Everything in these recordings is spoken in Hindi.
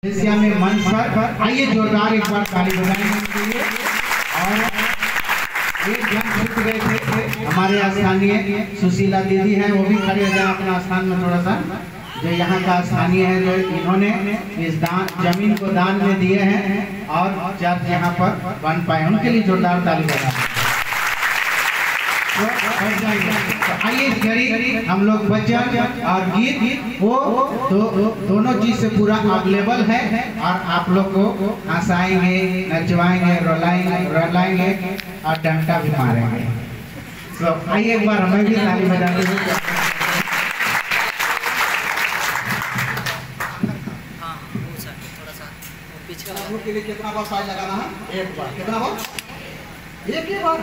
एशिया में मंच पर आइए जोरदार एक बार ताली बजाएंगे के लिए। और एक जन छूट गए थे हमारे स्थानीय सुशीला दीदी हैं, वो भी खड़े हो जाए अपना स्थान में थोड़ा सा। जो यहाँ का स्थानीय है, जो इन्होंने इस जमीन को दान में दिए हैं और चर्च यहाँ पर बन पाए, उनके लिए जोरदार ताली बजाएं। आइए इस घड़ी हम लोग भजन और गीत वो दोनों चीज से पूरा अवेलेबल है और आप लोग को हंसाएंगे, नचवाएंगे, रुलाएंगे और डंडा भी मारेंगे। तो आइए एक बार हमें भी ताली बजाते हुए। के लिए कितना बार साइज लगाना है? एक बार। कितना बार? एक ही बार।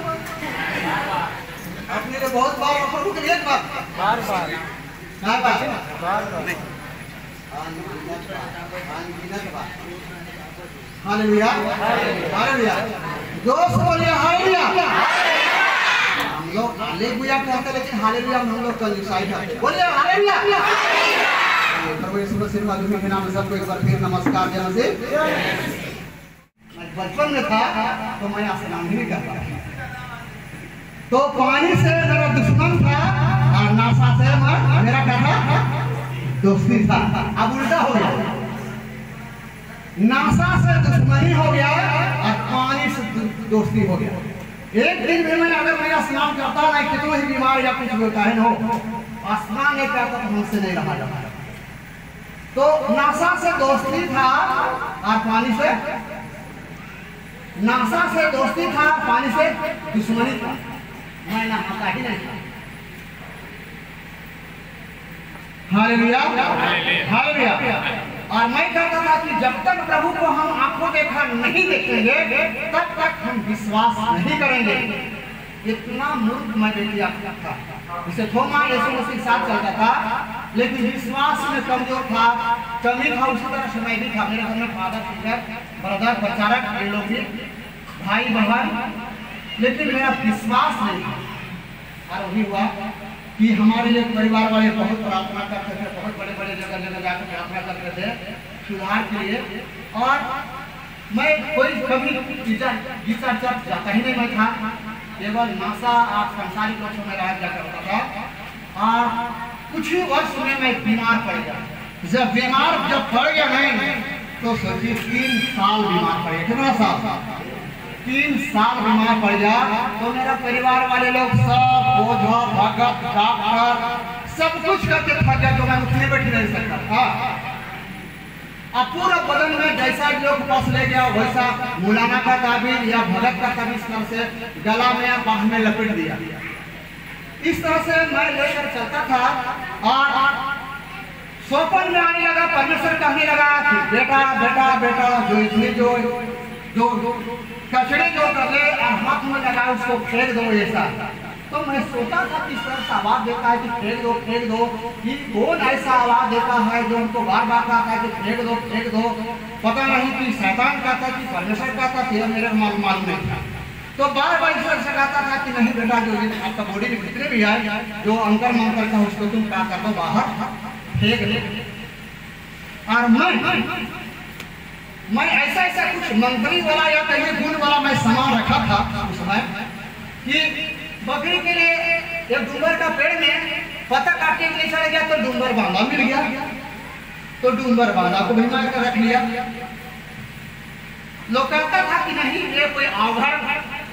अपने लिए बहुत बार और प्रभु के लिए एक बार। बार बार। क्या बात? बार बार नहीं। हालेलुया। हालेलुया। दोस्त बोलिए हालेलुया। हम लोग हालेलुया कहते हैं, लेकिन हालेलुया हम लोग कल साइड करते हैं। बोलिए हालेलुया। प्रभु यीशु मसीह के नाम में सबको एक बार फिर नमस्कार जय मसीह। बचपन में था तो मैं स्नान भी करता था, तो पानी से मेरा दुश्मन था और नासा से मेरा क्या था? दोस्ती था। अब उल्टा हो गया, नासा से दुश्मनी हो गया और पानी से दोस्ती हो गया। एक दिन भी मैं अगर मेरा स्नान करता ना, कितना ही बीमार या कुछ होता है हो, स्नान नहीं करता तो हमसे नहीं रहा जाता। तो नासा से दोस्ती था और पानी से, नासा से दोस्ती था, पानी से दुश्मनी था। मैं नहाता ही नहीं था। हालेलुया। हालेलुया। और मैं कहता था कि जब तक प्रभु को हम आंखों देखा नहीं देखेंगे तब तक हम विश्वास नहीं करेंगे। इतना मूर्ख मैं देखिए था। इसे थोमा यीशु मसीह साथ चलता था, लेकिन विश्वास में कमजोर था, कमी था। उसी तरह से मैं भी था। मेरे घर में फादर, टीचर, ब्रदर, प्रचारक, लोग भी भाई बहन, लेकिन मेरा विश्वास नहीं था। और वही हुआ कि हमारे लिए परिवार वाले बहुत प्रार्थना करते थे, बहुत बड़े बड़े जगह जाकर प्रार्थना करते थे सुधार के लिए। और मैं कोई कभी टीचर जाता ही नहीं मैं था, केवल नासा और सांसारिक पक्षों में रह जाकर होता था। और कुछ ही वर्ष में मैं बीमार पड़ गया। जब बीमार पड़ गया नहीं तो सोचिए 3 साल बीमार पड़ गया। कितना साल? 3 साल बीमार पड़ गया। तो मेरा परिवार वाले लोग सब ओझा, भगत, डॉक्टर सब कुछ करके थक गया, तो मैं उठने बैठ नहीं सकता था। अब पूरा बदन में जैसा लोग फंस ले गया वैसा मुलाना का ताबीज या भगत का ताबीज इस तरह से गला में या बाह में लपेट दिया। इस तरह से मैं लेकर चलता था और सोपन में आने लगा। परमेश्वर कहने लगा कि बेटा बेटा बेटा, जो इतनी जो कचड़े जो कर ले और हाथ में लगा उसको फेंक दो ऐसा। तो मैं सोचा था कि सर आवाज देता है कि फेंक दो फेंक दो, कि कौन ऐसा आवाज देता है जो हमको बार बार कहता है कि फेंक दो फेंक दो। पता नहीं कि शैतान कहता कि परमेश्वर कहता, फिर मेरे मालूम नहीं था। तो बार बार ईश्वर से कहता था कि नहीं बेटा, जो आपका बॉडी में जितने भी है जो अंकर मंकर का उसको तुम क्या कर दो, बाहर फेंक दे। और मैं ऐसा ऐसा कुछ मंत्री वाला या कहीं गुण वाला मैं सामान रखा था उस समय कि बकरी के लिए एक डूंगर का पेड़ में पत्ता काटने के लिए चला गया तो डूंगर बांधा मिल गया, तो डूंगर बांधा को भी मार कर रख लिया। लोग कहता था कि नहीं ये कोई आभरण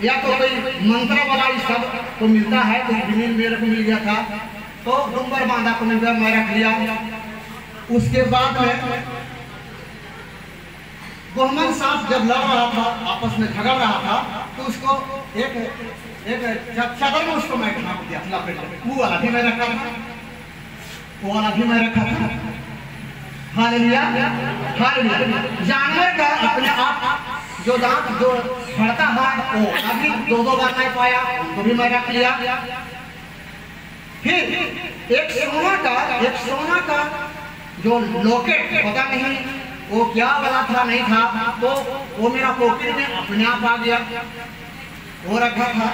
या तो कोई मंत्र वाला इस सब को मिलता है, तो जमीन मेरे को मिल गया था, तो डूंगर बांधा को मिल गया, मैं रख लिया। उसके बाद में गोहमन साहब जब लड़ रहा था, आपस में झगड़ रहा था, तो उसको एक चादर में उसको मैं ढांप दिया, वो वाला भी मैं रखा था, वो वाला भी मैं रखा था। हालेलुया। हालेलुया। जानवर का अपने आप जो दांत जो बढ़ता है वो अभी 2 बार नहीं पाया, तो भी मैं रख लिया। फिर एक सोना का जो लॉकेट, पता नहीं वो क्या वाला था नहीं था, तो वो मेरा पॉकेट में अपने आप आ गया, वो रखा था।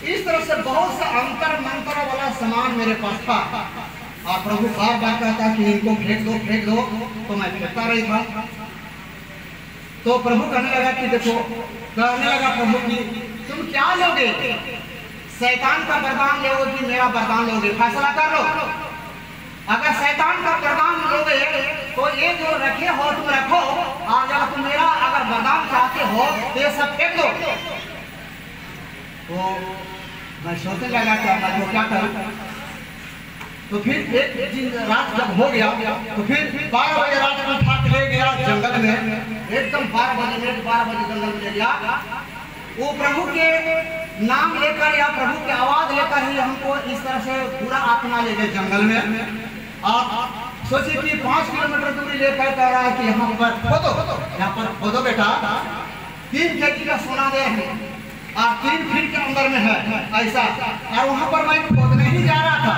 इस तरह से बहुत सा अंतर मंत्र वाला सामान मेरे पास था। और प्रभु बार बार कहता कि इनको फेंक दो, तो मैं फेंकता रही था। तो प्रभु कहने लगा कि देखो, कहने लगा प्रभु की तुम क्या लोगे, शैतान का वरदान लोगे कि मेरा वरदान लोगे, फैसला कर लो। अगर शैतान का वरदान लोगे तो ये जो रखे हो तुम रखो, और अगर तुम मेरा अगर वरदान चाहते हो तो ये सब फेंक दो। तो मैं सोचने लगा कि मैं तो क्या करूं। तो फिर एक दिन रात जब हो गया तो फिर 12 बजे रात में उठा के ले गया जंगल में, एकदम 12 बजे जंगल में ले गया। वो प्रभु के नाम लेकर या प्रभु की आवाज लेकर ही हमको इस तरह से पूरा आत्मा ले गए जंगल में। आप सोचिए कि 5 किलोमीटर दूरी लेकर कह रहा है कि यहाँ पर खोदो बेटा, 3 केजी का सोना दे है और 3 फीट के अंदर में है ऐसा। और वहाँ पर मैं खोदने ही जा रहा था,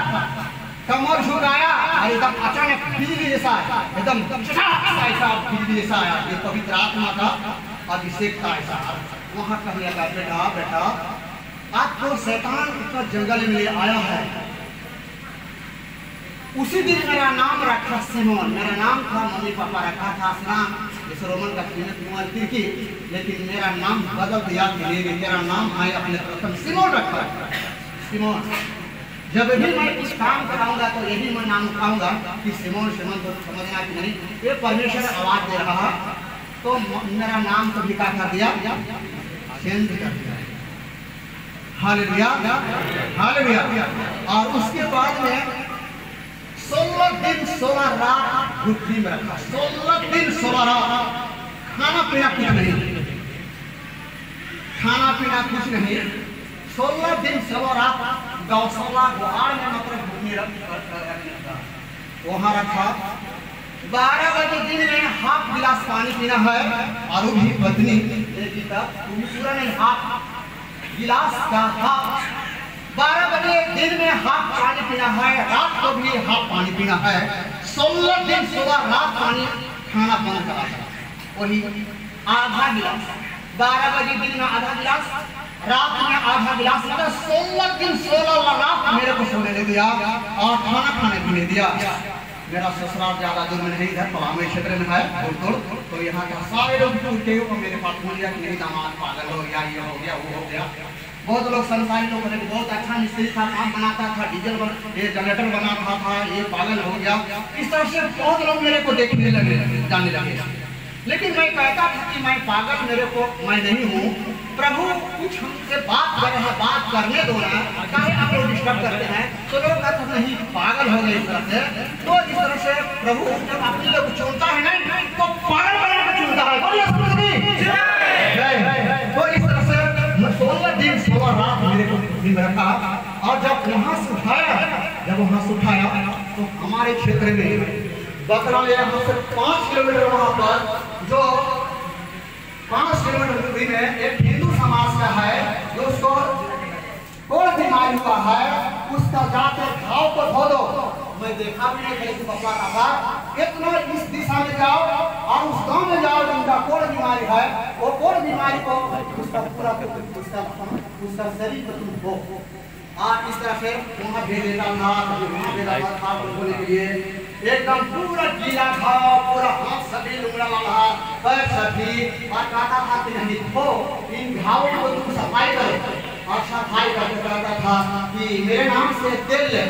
कमर झुकाया और एकदम अचानक बिजली जैसा एकदम ऐसा बिजली जैसा आया। ये पवित्र आत्मा का अभिषेक था ऐसा। वहाँ कहने लगा बेटा आपको शैतान इतना जंगल में ले आया है। उसी दिन मेरा नाम रखा सिमोन, मेरा नाम था, मम्मी पापा रखा था नाम जैसे रोमन का तिरकी, लेकिन मेरा नाम बदल दिया कि मेरा नाम है अपने प्रथम सिमोन रखा सिमोन। जब भी मैं कुछ काम कराऊंगा तो यही मैं नाम उठाऊंगा कि सिमोन तो समझना कि नहीं, ये परमेश्वर आवाज दे रहा है। तो मेरा नाम तो भी क्या कर दिया, चेंज कर दिया। Hallelujah hallelujah. और उसके बाद में 16 दिन 16 रात भूखी में रखा, 16 दिन 16 रात खाना पीना कुछ नहीं, खाना पीना कुछ नहीं। 16 दिन 16 रात गौशाला गुहार में मतलब भूखी रखा, वहाँ रखा। 12 बजे दिन में हाफ गिलास पानी पीना है, और भी पत्नी पूरा नहीं हाफ गिलास का हाफ। 12 बजे दिन में हाफ पानी पीना है, रात को भी हाफ पानी पीना है। 16 दिन 16 रात पानी खाना बंद करा था, वही आधा गिलास। 12 बजे दिन में आधा गिलास, रात में आधा गिलास। 16 दिन 16 रात मेरे को सोने नहीं दिया और खाना खाने को नहीं दिया। मेरा ससुराल ज्यादा दूर में नहीं, इधर पलामू क्षेत्र में है थोड़। तो यहाँ के सारे लोग मेरे पास बोल दिया कि मेरी दामाद पागल हो गया, ये हो गया वो हो गया। बहुत लोग संसारी लोग बोले बहुत अच्छा मिस्त्री था, काम बनाता था, डीजल ये जनरेटर बनाता था, ये पागल हो गया। इस तरह से बहुत लोग मेरे को देखने लगे, जाने लगे। लेकिन मैं कहता था कि मैं पागल मेरे को मैं नहीं हूँ। प्रभु कुछ हमसे बात कर रहे हैं, बात करने दो ना, काहे आप लोग डिस्टर्ब करते हैं। तो लोग कहते नहीं पागल हो गए इस तरह से। तो इस तरह से प्रभु जब अपने लोग चुनता है नहीं तो पागल बना के चुनता है। तो इस तरह से 16 दिन 16 रात मेरे को दिन रखा। और जब वहाँ से उठाया तो हमारे क्षेत्र में बकरा यहाँ से 5 किलोमीटर वहाँ पर जो 5 किलोमीटर दूरी में एक हिंदू समाज का है, जो उसको कोई बीमारी हुआ है, उसका जाके घाव को धो दो। मैं देखा भी नहीं कैसे बकरा का था। इतना इस दिशा में जाओ और उस गांव में जाओ जिनका कोई बीमारी है, वो कोई बीमारी को उसका पूरा उसका शरीर को तुम धो। और इस तरह से वहाँ भेज देता था, वहाँ भेजा था बोलने के लिए। एकदम पूरा गीला था, पूरा हाथ सभी लुंगड़ा वाला पैर सभी, और कहता था कि नहीं धो, इन घावों को तुम सफाई करो। और सफाई करके कहता था कि मेरे नाम से तेल ले,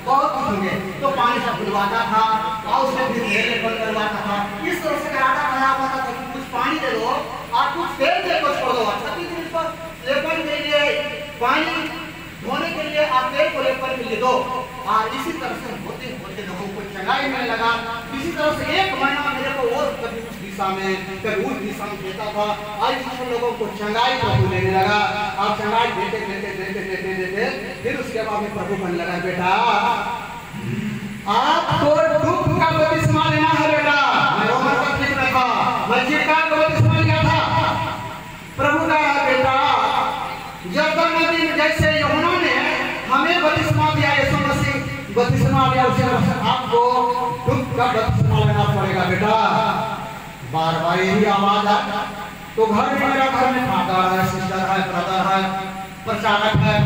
बहुत कुछ होंगे। तो पानी से खुलवाता था और उसमें फिर तेल करवाता था। इस तरह से कराता था कि कुछ पानी दे दो और कुछ तेल दे को छोड़ दो। 36 दिन पर लेकर के लिए पानी धोने के लिए आप तेल को लेकर के लिए दो। और इसी तरह से होते होते लोगों को चंगाई मिलने लगा। इसी तरह से 1 महीना मेरे को और कभी उस दिशा में कभी उस दिशा में देता था। और इस लोगों को चंगाई प्रभु देने लगा। और चंगाई देते फिर उसके बाद में प्रभु कहने लगा बेटा आपको दुख का बपतिस्मा लेना है बेटा। मैं रोमन का ठीक रखा, मैं चिरकार का बपतिस्मा लिया था। प्रभु का बेटा यरदन नदी में जैसे यूहन्ना ने हमें बपतिस्मा दिया, यीशु मसीह बपतिस्मा लिया, उसी तरह आपको दुख का बपतिस्मा लेना पड़ेगा बेटा। बार बार यही आवाज है। तो घर में मेरा घर में फादर है, सिस्टर है, ब्रदर है, प्रचारक है,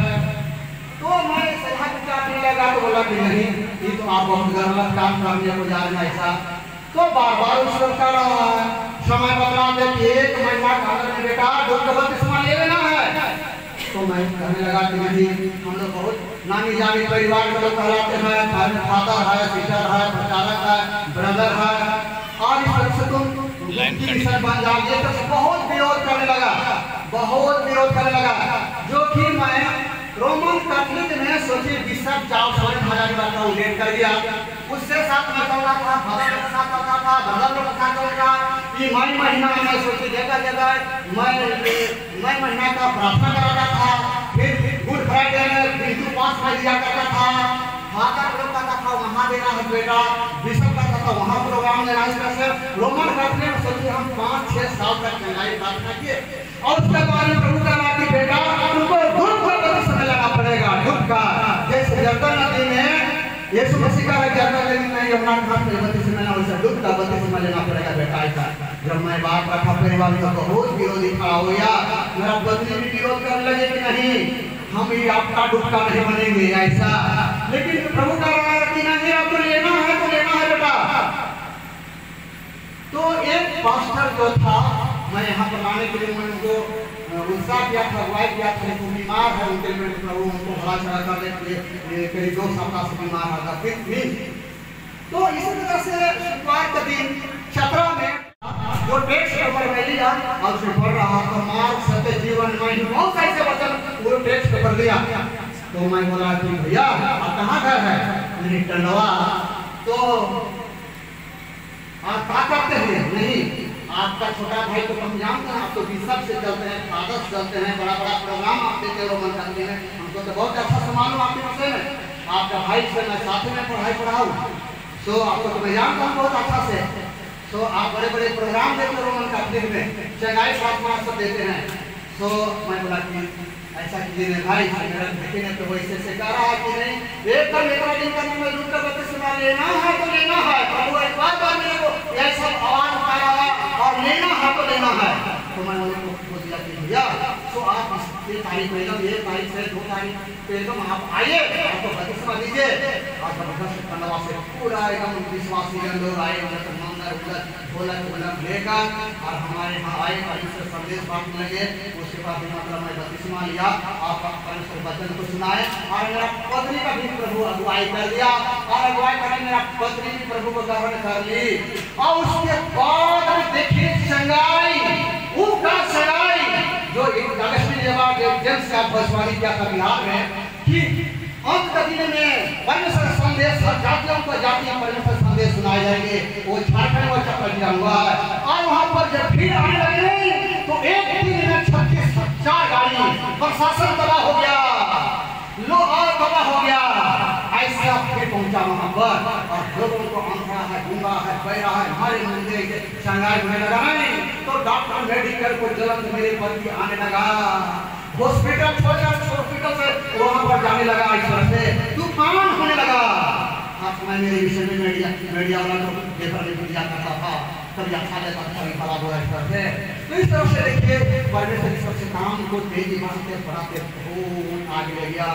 तो मैं सलाह विचारने लगा तो बोला कि नहीं, ये तो आप बहुत गलत काम करने को जा रहे हैं ऐसा। तो बार बार उसको कर रहा है, समय बदला दे कि 1 महीना का में बेटा दूध का बपतिस्मा ले लेना है। तो मैं कहने लगा कि नहीं, हम लोग बहुत नानी जानी परिवार के लोग कहलाते हैं, घर में फादर है, सिस्टर है, प्रचारक है, ब्रदर है, और इस तरह से तुम बन जाओगे। तो बहुत विरोध करने लगा, बहुत विरोध करने लगा, जो कि मैं रोमन कैथोलिक में सोची बिशप चार्ल्स हजारी बात का उल्लेख कर दिया। उससे साथ में चल रहा था, फादर के साथ चलता था, ब्रदर के साथ चल रहा। ये मई महीना में सोची जगह जगह मई महीना का प्रार्थना कराता था। फिर गुड फ्राइडे में बिंदु पास में दिया करता था। फादर लोग कहता था वहाँ देना है बेटा, बिशप कहता था वहाँ प्रोग्राम देना। इस तरह से रोमन कैथोलिक में सोची हम 5-6 साल तक चंगाई प्रार्थना किए। और उसके बाद में प्रभु का बात की बेटा तुमको दूध का बपतिस्मा लेना पड़ेगा, दूध का। जैसे यरदन नदी में यीशु मसीह का जन्म लेने में यमुना घाट में बपतिस्मा लेना, वैसे दूध का बपतिस्मा लेना पड़ेगा बेटा ऐसा। जब मैं बात रखा परिवार में तो बहुत विरोधी खड़ा हो गया। मेरा पत्नी भी विरोध करने लगे कि नहीं, हम ही आपका दूध का नहीं बनेंगे ऐसा। लेकिन प्रभु का रहा कि नहीं, आपको लेना है तो लेना है बेटा। तो एक पास्टर जो था, मैं यहाँ पर लाने के लिए मैं उनको उत्साह किया था, अगुवाई किया था। वो बीमार है, उनके लिए प्रभु उनको भला चढ़ा कर दे, करीब 2 सप्ताह से बीमार है। फिर तो इसी तरह से शुक्रवार के दिन छतरा में जो टेक्स्ट पेपर में लिया और उसे पढ़ रहा तो मार्ग सत्य जीवन में बहुत ऐसे वचन वो टेक्स्ट पेपर लिया। तो मैं बोला कि भैया आप कहाँ घर है? नहीं टंडवा। तो आप क्या करते हैं? नहीं, आपका छोटा भाई तो हम जानते हैं, आप तो बिशप से चलते हैं, फादर से चलते हैं, बड़ा बड़ा प्रोग्राम आप देते हो रोमन कैथोलिक में। हमको तो बहुत अच्छा से मालूम आपके विषय में, आपका भाई से मैं साथ में पढ़ाऊँ तो आपको तो मैं जानता हूँ बहुत अच्छा से। तो आप बड़े बड़े प्रोग्राम देते हो रोमन कैथोलिक में, चंगाई प्रार्थना सब देते हैं। तो मैं बोला कि ऐसा कीजिए भाई, मेरा बेटे ने तो वैसे से कह रहा है कि नहीं, एक दिन का मैं दूध का बपतिस्मा लेना है तो लेना है। प्रभु एक बार मेरे को यह सब आवाज उठा रहा है और लेना है तो लेना है। तो मैं उनको बोल दिया कि भैया तो आप ये तारीख में एकदम 1 तारीख से 2 तारीख पे एकदम आप आइए, आपको बपतिस्मा दीजिए। और जबरदस्त पंडवा से पूरा एकदम विश्वासी लोग आए, ढोलक लेकर और हमारे यहाँ आए और इससे संदेश बांटने लगे। उसके बाद मतलब मैं बपतिस्मा लिया, आप परमेश्वर वचन को सुनाए और मेरा पत्नी का भी प्रभु अगुवाई कर दिया। और अगुवाई करके मेरा पत्नी भी प्रभु को ग्रहण कर ली। और उसके बाद देखिए संगाई, उनका संगाई जो एक अगस्ती जेम्स का भविष्यवाणी किया था बिहार में कि अंत के दिन में परमेश्वर संदेश हर जातियों को जातीय परमेश्वर संदेश सुनाए जाएंगे। वो झारखंड में चक्कर दिया हुआ है। और वहाँ पर जब भीड़ आने लगी तो एक दिन में 36,000 गाड़ी, प्रशासन तबाह हो गया, लोग और तबाह हो गया। ऐसा फिर पहुंचा वहाँ पर और लोगों को अंधा है, गूंगा है, बहरा है, हमारे मंदिर के संगाई होने लगा। तो डॉक्टर मेडिकल को तुरंत मेरे पर भी आने लगा, हॉस्पिटल हॉस्पिटल से वहाँ पर जाने लगा, इस तरह से तूफान होने लगा। आप मैं मेरे विषय में मीडिया वाला तो पेपर में दिया करता था, कभी अच्छा लेता था, कभी खराब हो रहा है। तो इस तरह से देखिए परमेश्वर इस तरह से काम को तेजी बढ़ाते बढ़ाते बहुत आगे ले गया।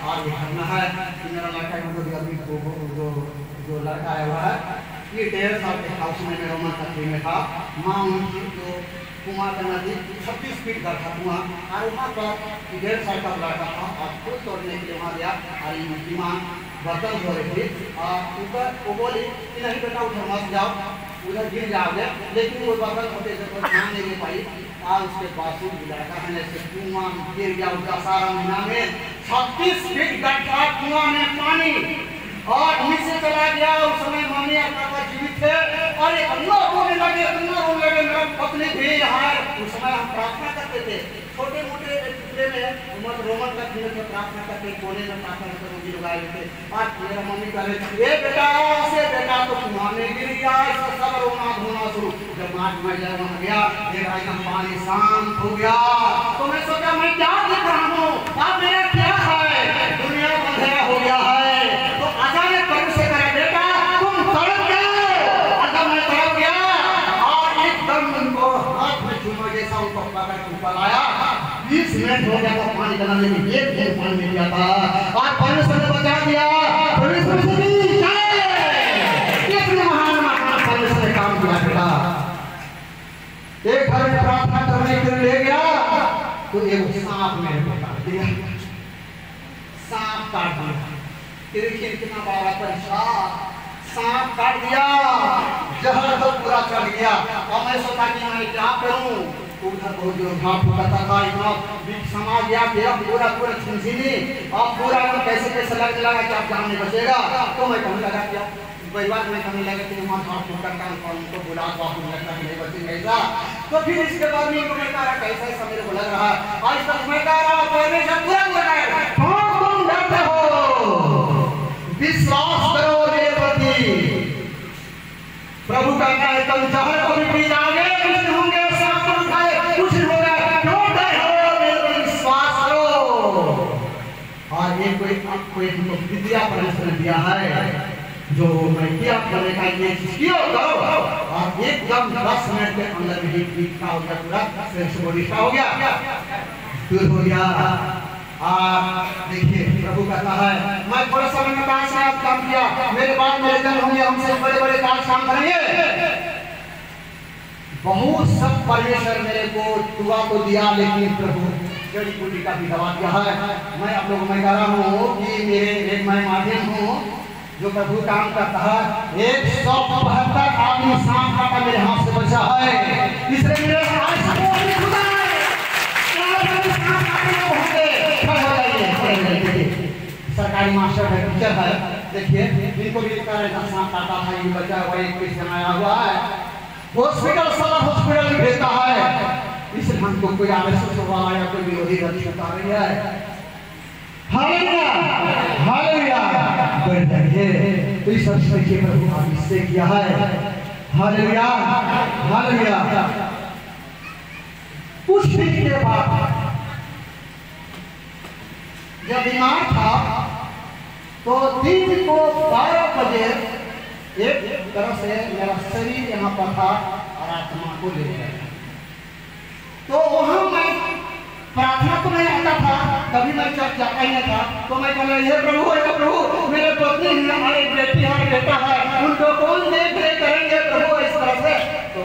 और ये करना है कि मेरा लड़का अभी जो लड़का आया हुआ है, ये 1.5 साल के हाउस में रोमन कैथोलिक में था। माँ उनकी जो कुआं का नजदीक 36 फीट घर था कुआं, और वहाँ पर 1.5 साल का लड़का था और फूल तोड़ने के लिए वहाँ गया और उनकी माँ बर्तन धो रही थी और ऊपर वो बोली कि नहीं बेटा उधर मत जाओ, उधर गिर जाओगे। लेकिन वो बर्तन होते थे तो ध्यान नहीं दे पाई और उसके बावजूद लड़का है ऐसे कुआं गिर गया। उसका सारा महीना में 36 फीट गड्ढा, कुआं में पानी और नीचे चला गया। उस समय मम्मी और पापा जीवित थे और इतना रोने लगे, मेरा पत्नी भी यहाँ। उस समय हम प्रार्थना करते थे छोटे मोटे टुकड़े में, रोमन कैथोलिक में प्रार्थना करते, कोने में प्रार्थना करते, मुझे लोग आए थे। और मेरा मम्मी कह रहे थे, बेटा से बेटा तो कुआं में गिर गया, इसका सब रोना धोना शुरू। जब 8 महीने वहाँ गया, देखा एकदम पानी शांत हो गया। तो मैं सोचा मैं क्या देख रहा हूँ, अब मेरा क्या है, दुनिया अंधेरा हो गया है। तो अचानक परमेश्वर कहा बेटा तुम तड़प जाओ। अगर मैं तड़प गया और एकदम उनको हाथ में चूमा जैसा उनको पकड़ के ऊपर आया, 20 मिनट हो गया था पानी डालने में, एक बूंद पानी नहीं दिया था और परमेश्वर ने बचा दिया। परमेश्वर से भी कितने महान महान परमेश्वर ने काम किया बेटा। एक घर में प्रार्थना करने के लिए ले गया तो एक सांप मेरे को काट दिया, सांप काट दिया। देखिए कितना बड़ा परेशान, सांप काट दिया, जहर तो पूरा चढ़ गया। और मैं सोचा कि मैं क्या करूं, उधर बहुत जोर भाप फूटा था, इतना बीच समा गया मेरा पूरा पूरा छिनछिनी और पूरा कैसे कैसे लगने लगा कि अब जान नहीं बचेगा। तो मैं कहने लगा क्या परिवार में कहने लगा कि वहाँ भाप फूटा का उनको बुला बापू लगता है नहीं बचेगा ऐसा। तो फिर इसके बाद में मैं कहा कैसा ऐसा मेरे को लग रहा है। आज तक मैं कह रहा हूँ पहले जब पूरा लगाया तुम डरते हो, विश्वास करो मेरे प्रति। प्रभु कहता है तुम जहर को भी पी जाओगे, कुछ होंगे, सांप को खाए कुछ होगा, क्यों डर हो, मेरे पर विश्वास करो। और ये कोई विद्या परमेश्वर ने दिया है जो मैं क्या करने का ये किया करो और एकदम 10 मिनट के अंदर ही ठीक हो गया, पूरा सेंस बॉडी हो गया, दूर हो गया। देखिए प्रभु कहता है मैं थोड़ा समय में काश से आप काम किया, मेरे बाद मेरे जन होंगे, हमसे बड़े बड़े काम करेंगे। बहुत सब परमेश्वर मेरे को दुआ तो दिया, लेकिन प्रभु जड़ी बूटी का भी दवा दिया है। मैं आप लोगों में कह रहा हूँ कि मेरे एक मैं माध्यम हूँ जो प्रभु काम करता है। 172 आदमी सांप काटा मेरे हाथ से बचा है, इसलिए मेरे सरकारी मास्टर है, टीचर है, देखिए इनको भी सांप काटा था, ये बच्चा हुआ एक केस बनाया हुआ है, हॉस्पिटल सदर हॉस्पिटल में भेजता है। इसलिए हमको कोई आवश्यक वाला या कोई विरोधी रखी बता रही है। हालेलुया हालेलुया, बढ़ जाइए तो इस अवसर के प्रभु आप इससे किया है। Hallelujah hallelujah. कुछ दिन के बाद जब बीमार था तो दिन को 12 बजे एक तरह से मेरा शरीर यहाँ पर था और आत्मा को ले गया। तो वहां मैं प्रार्थना तो नहीं आता था, कभी मैं चर्च जाता ही नहीं था। तो मैं कह रहा हे प्रभु मेरे पत्नी है और एक बेटी है और बेटा है, उनको कौन देख रेख करेंगे प्रभु इस तरह से। तो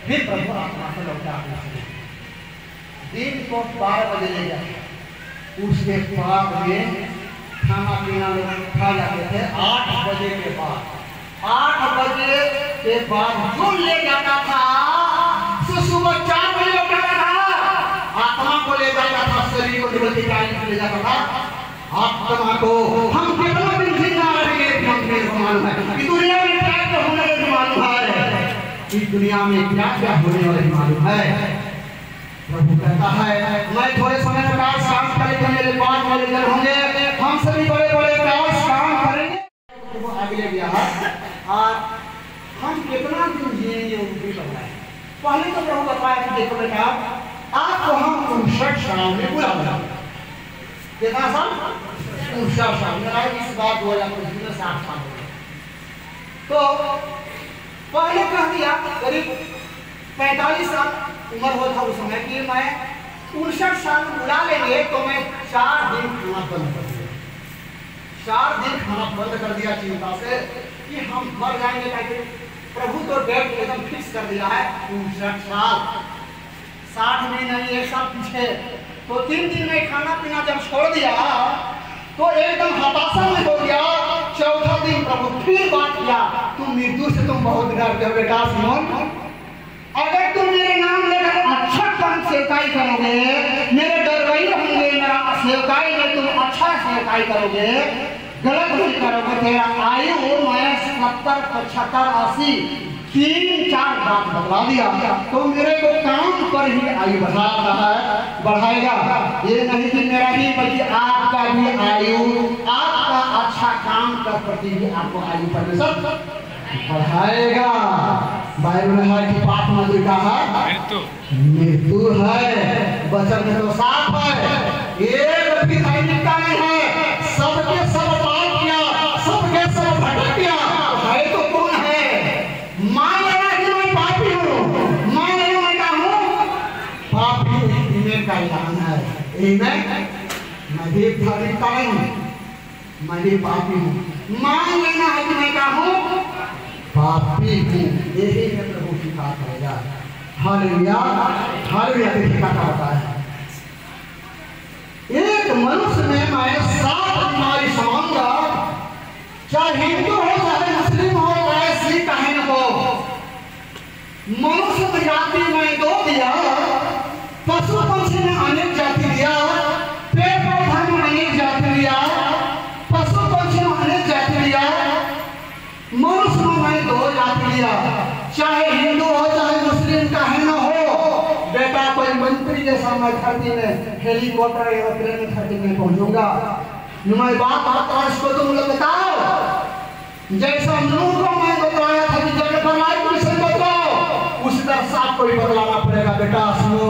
फिर प्रभु आत्मा से लौटा दिन को 12 बजे ले गया। उसके बाद में खाना पीना लोग खा जाते थे 8 बजे के बाद। 8 बजे के बाद जो ले जाता था तो सुबह 4 बजे लौटाता था। आत्मा को ले जाता था, शरीर को ले जाता था। आत्मा को हम कितना दिन जिंदा रहेंगे मेरे को मालूम है, कि दुनिया में क्या क्या होने वाला मालूम है, कि दुनिया में क्या क्या होने वाला मालूम है। प्रभु कहता है मैं थोड़े समय में काश काम करेंगे, मेरे बाद मेरे जन होंगे, हम सभी बड़े बड़े काश काम करेंगे। तो आगे ले गया और हम कितना दिन जिएंगे वो भी बताए। पहले तो प्रभु बताया कि देखो बेटा आपको हम 59 साल में पूरा बना। कितना साल? 59 साल। मेरा इस बात 2025 में 60 साल हो गए। तो पहले कह दिया करीब 45 साल उम्र हो था उस समय की मैं 59 साल बुला लेंगे तो मैं 4 दिन खाना बंद कर दिया। 4 दिन खाना बंद कर दिया चिंता से कि हम मर जाएंगे। ताकि प्रभु तो डेट एकदम फिक्स कर दिया है 59 साल, 60 में नहीं, 1 साल पीछे। तो 3 दिन में खाना पीना जब छोड़ दिया तो एकदम हताशा में हो गया। 4था दिन प्रभु फिर बात किया तुम मृत्यु से तुम बहुत डरते हो बेटा सिमोन, अगर तुम मेरे नाम लेकर अच्छा काम सेवकाई करोगे, मेरे डरवई होंगे, मेरा सेवकाई में तुम अच्छा सेवकाई करोगे, गलत नहीं करोगे, तेरा आयु मैं 70, 75, 80 3-4 बात बदला दिया। तो मेरे को काम पर ही आयु बढ़ाएगा। ये नहीं कि मेरा ही बल्कि आपका भी आयु, आपका अच्छा काम का प्रति भी आपको आयु परमेश्वर बढ़ाएगा। बाइबल है कि पाप मजदूर का है मृत्यु है, वचन में तो साफ है, एक भी धार्मिकता नहीं है। सबके सब पाप किया, सबके सब भटक गया, है तो कौन है? मान लेना कि मैं पापी हूँ, मान लेना मैं क्या हूँ? पापी का ऐलान है, यही मैं भी धार्मिकता नहीं हूँ, मैं भी पापी हूँ। मान लेना है कि मैं क्या हूँ, पापी हूँ। यही में प्रभु स्वीकार करेगा। Hallelujah, hallelujah. देखिए क्या होता है, एक मनुष्य में मैं 7 बीमारी समाऊंगा, चाहे हिंदू हो चाहे मुस्लिम हो चाहे सिख कहे न हो। मनुष्य जाति में 2 दिया, पशु पंछी में अनेक जाति दिया, पेड़ पौधा में अनेक जाति दिया, पशु पंछी में अनेक जाति दिया, मनुष्य में मैं 2 जाति दिया। चाहे हिंदू हो चाहे मुस्लिम कहे न हो, बेटा कोई मंत्री जैसा मैं धरती में हेलीकॉप्टर एरोप्लेन में धरती में पहुंचूंगा। मैं बात आता है, इसको तुम लोग बताओ। जैसा नूह को मैं बताया था कि जगत पर लाइट मिशन बताओ, उसी तरह साथ को भी बदलाना पड़ेगा। बेटा सुनो,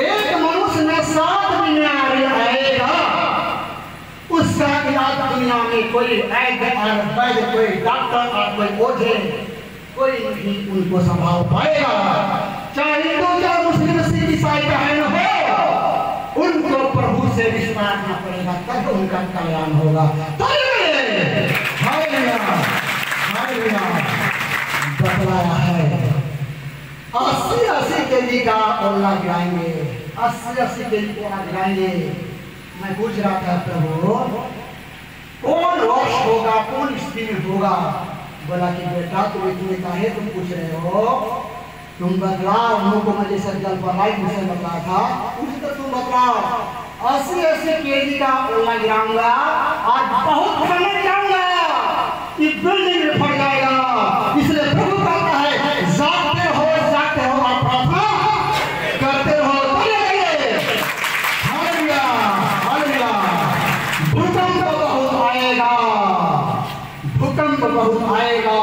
एक मनुष्य में 7 बीमारी आएगा, उसका इलाज दुनिया में कोई वैद्य, कोई डॉक्टर और कोई ओझे कोई नहीं उनको संभाल पाएगा। चाहे हिंदू चाहे मुस्लिम सिख ईसाई बहन हो, उनको प्रभु से विश्वास करना पड़ेगा, तब उनका कल्याण होगा। बतलाया है 80 केजी का ओला गिराएंगे, 80 केजी को गिराएंगे। मैं पूछ रहा था प्रभु कौन वर्ष होगा, कौन स्पीड होगा? बोला कि बेटा तुम इतने काहे तुम पूछ रहे हो, तुम बतलाओ। उनको मैं जैसे जल पर लाइट मिशन बतलाया था, उसी तरह तुम बतलाओ। 80 केजी का ओला गिराऊंगा और बहुत समय जाऊंगा, ये बिल्डिंग में फट जाएगा। इसलिए प्रभु कहता है जागते हो और प्रार्थना करते रहो। Hallelujah, hallelujah. भूकंप बहुत आएगा, भूकंप बहुत आएगा,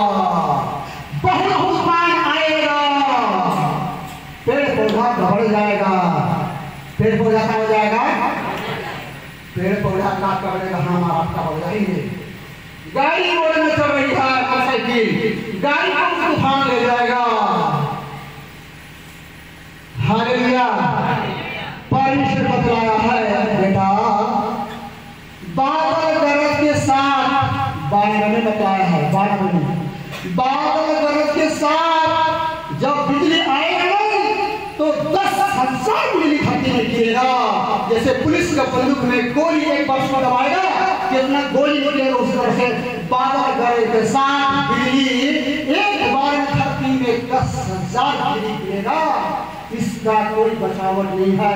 बहुत तूफान आएगा, पेड़ पौधा दबड़ जाएगा। पेड़ पौधा क्या हो जाएगा? पेड़ पौधा काट कर बढ़ेगा, हमारा आपका बढ़ जाएंगे। गाड़ी रोड में चल रही है मोटरसाइकिल, गाड़ी को तूफान ले जाएगा। हालेलुया। परमेश्वर बतलाया है बेटा, बादल गरज के साथ, 12 में बताया है, 12 में बादल गरज के साथ जब बिजली आएगा तो 10,000 बिजली धरती में गिरेगा। जैसे पुलिस का बंदूक में गोली एक बार में दबाएगा, कितना गोली गिरेगा, उस तरह से बादल गरज के साथ बिजली एक बार धरती में 10,000 बिजली गिरेगा। इसका कोई बचावट नहीं है।